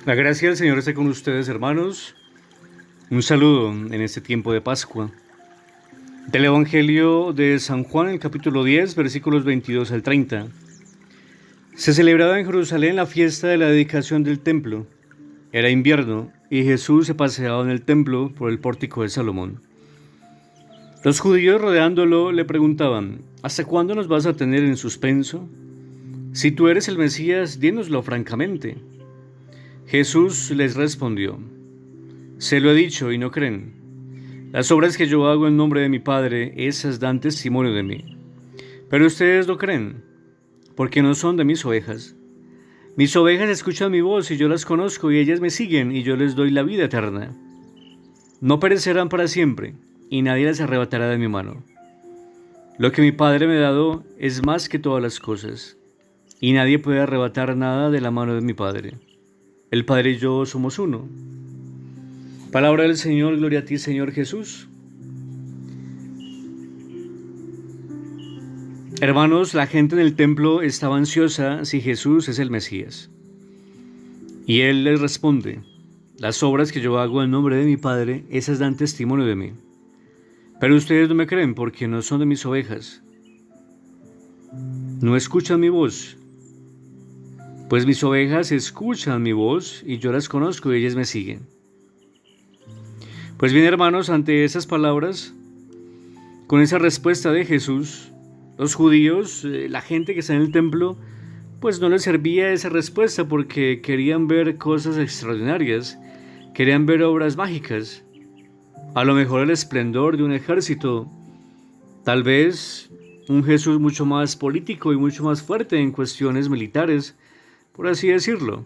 La gracia del Señor esté con ustedes, hermanos. Un saludo en este tiempo de Pascua. Del Evangelio de San Juan, el capítulo 10, versículos 22 al 30. Se celebraba en Jerusalén la fiesta de la dedicación del templo. Era invierno y Jesús se paseaba en el templo por el pórtico de Salomón. Los judíos rodeándolo le preguntaban: ¿hasta cuándo nos vas a tener en suspenso? Si tú eres el Mesías, dínoslo francamente. Jesús les respondió: se lo he dicho y no creen. Las obras que yo hago en nombre de mi Padre, esas dan testimonio de mí. Pero ustedes no creen, porque no son de mis ovejas. Mis ovejas escuchan mi voz y yo las conozco y ellas me siguen y yo les doy la vida eterna. No perecerán para siempre y nadie las arrebatará de mi mano. Lo que mi Padre me ha dado es más que todas las cosas y nadie puede arrebatar nada de la mano de mi Padre. El Padre y yo somos uno. Palabra del Señor, gloria a ti, Señor Jesús. Hermanos, la gente en el templo estaba ansiosa si Jesús es el Mesías. Y Él les responde: las obras que yo hago en nombre de mi Padre, esas dan testimonio de mí. Pero ustedes no me creen porque no son de mis ovejas. No escuchan mi voz. Pues mis ovejas escuchan mi voz y yo las conozco y ellas me siguen. Pues bien, hermanos, ante esas palabras, con esa respuesta de Jesús, los judíos, la gente que está en el templo, pues no les servía esa respuesta porque querían ver cosas extraordinarias, querían ver obras mágicas, a lo mejor el esplendor de un ejército, tal vez un Jesús mucho más político y mucho más fuerte en cuestiones militares, por así decirlo.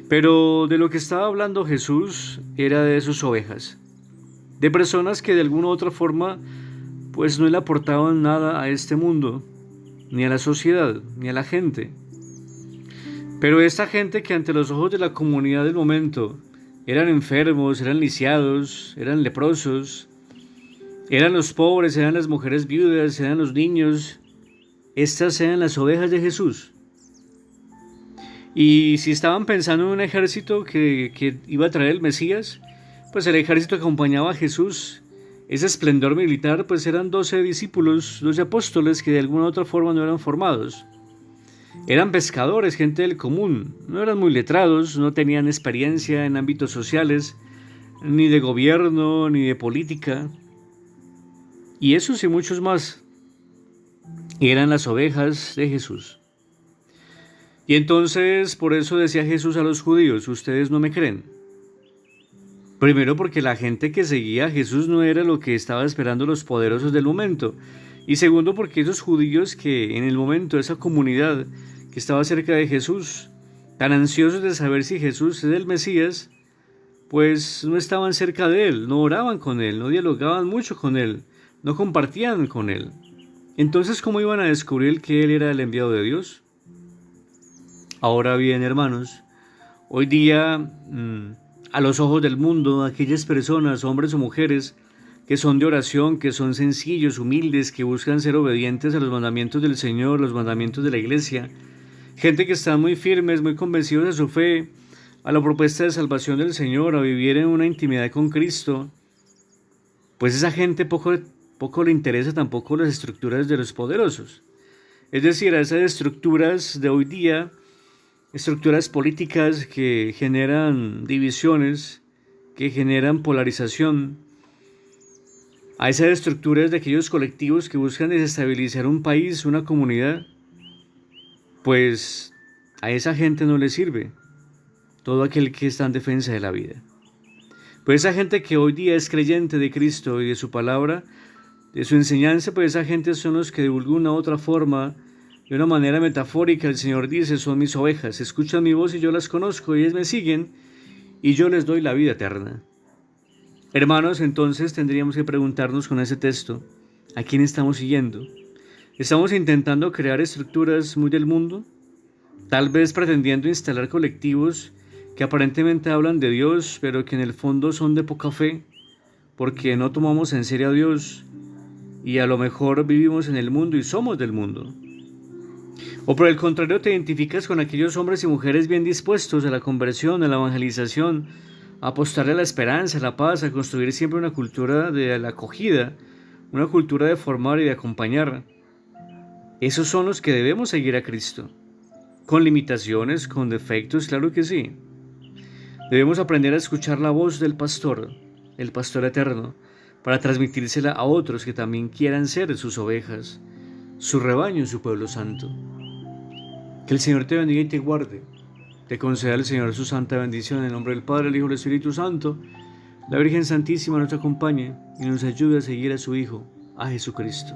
Pero de lo que estaba hablando Jesús era de sus ovejas, de personas que de alguna u otra forma pues no le aportaban nada a este mundo, ni a la sociedad, ni a la gente. Pero esta gente que ante los ojos de la comunidad del momento eran enfermos, eran lisiados, eran leprosos, eran los pobres, eran las mujeres viudas, eran los niños, estas eran las ovejas de Jesús. Y si estaban pensando en un ejército que iba a traer el Mesías, pues el ejército que acompañaba a Jesús, ese esplendor militar, pues eran 12 discípulos, 12 apóstoles que de alguna u otra forma no eran formados. Eran pescadores, gente del común, no eran muy letrados, no tenían experiencia en ámbitos sociales, ni de gobierno, ni de política. Y esos y muchos más eran las ovejas de Jesús. Y entonces, por eso decía Jesús a los judíos: ustedes no me creen. Primero porque la gente que seguía a Jesús no era lo que estaban esperando los poderosos del momento. Y segundo porque esos judíos que en el momento, esa comunidad que estaba cerca de Jesús, tan ansiosos de saber si Jesús es el Mesías, pues no estaban cerca de él, no oraban con él, no dialogaban mucho con él, no compartían con él. Entonces, ¿cómo iban a descubrir que él era el enviado de Dios? Ahora bien, hermanos, hoy día, a los ojos del mundo, aquellas personas, hombres o mujeres, que son de oración, que son sencillos, humildes, que buscan ser obedientes a los mandamientos del Señor, los mandamientos de la Iglesia, gente que está muy firmes, muy convencidos de su fe, a la propuesta de salvación del Señor, a vivir en una intimidad con Cristo, pues esa gente poco le interesa tampoco las estructuras de los poderosos. Es decir, a esas estructuras de hoy día, estructuras políticas que generan divisiones, que generan polarización, a esas estructuras de aquellos colectivos que buscan desestabilizar un país, una comunidad, pues a esa gente no le sirve todo aquel que está en defensa de la vida. Pues esa gente que hoy día es creyente de Cristo y de su palabra, de su enseñanza, pues esa gente son los que de alguna u otra forma, de una manera metafórica, el Señor dice: son mis ovejas, escuchan mi voz y yo las conozco, ellas me siguen y yo les doy la vida eterna. Hermanos, entonces tendríamos que preguntarnos con ese texto: ¿a quién estamos siguiendo? ¿Estamos intentando crear estructuras muy del mundo? Tal vez pretendiendo instalar colectivos que aparentemente hablan de Dios, pero que en el fondo son de poca fe, porque no tomamos en serio a Dios y a lo mejor vivimos en el mundo y somos del mundo. O por el contrario, te identificas con aquellos hombres y mujeres bien dispuestos a la conversión, a la evangelización, a apostarle a la esperanza, a la paz, a construir siempre una cultura de la acogida, una cultura de formar y de acompañar. Esos son los que debemos seguir a Cristo. Con limitaciones, con defectos, claro que sí. Debemos aprender a escuchar la voz del pastor, el pastor eterno, para transmitírsela a otros que también quieran ser sus ovejas, su rebaño, su pueblo santo. Que el Señor te bendiga y te guarde. Te conceda el Señor su santa bendición en el nombre del Padre, el Hijo y el Espíritu Santo. La Virgen Santísima nos acompañe y nos ayude a seguir a su Hijo, a Jesucristo.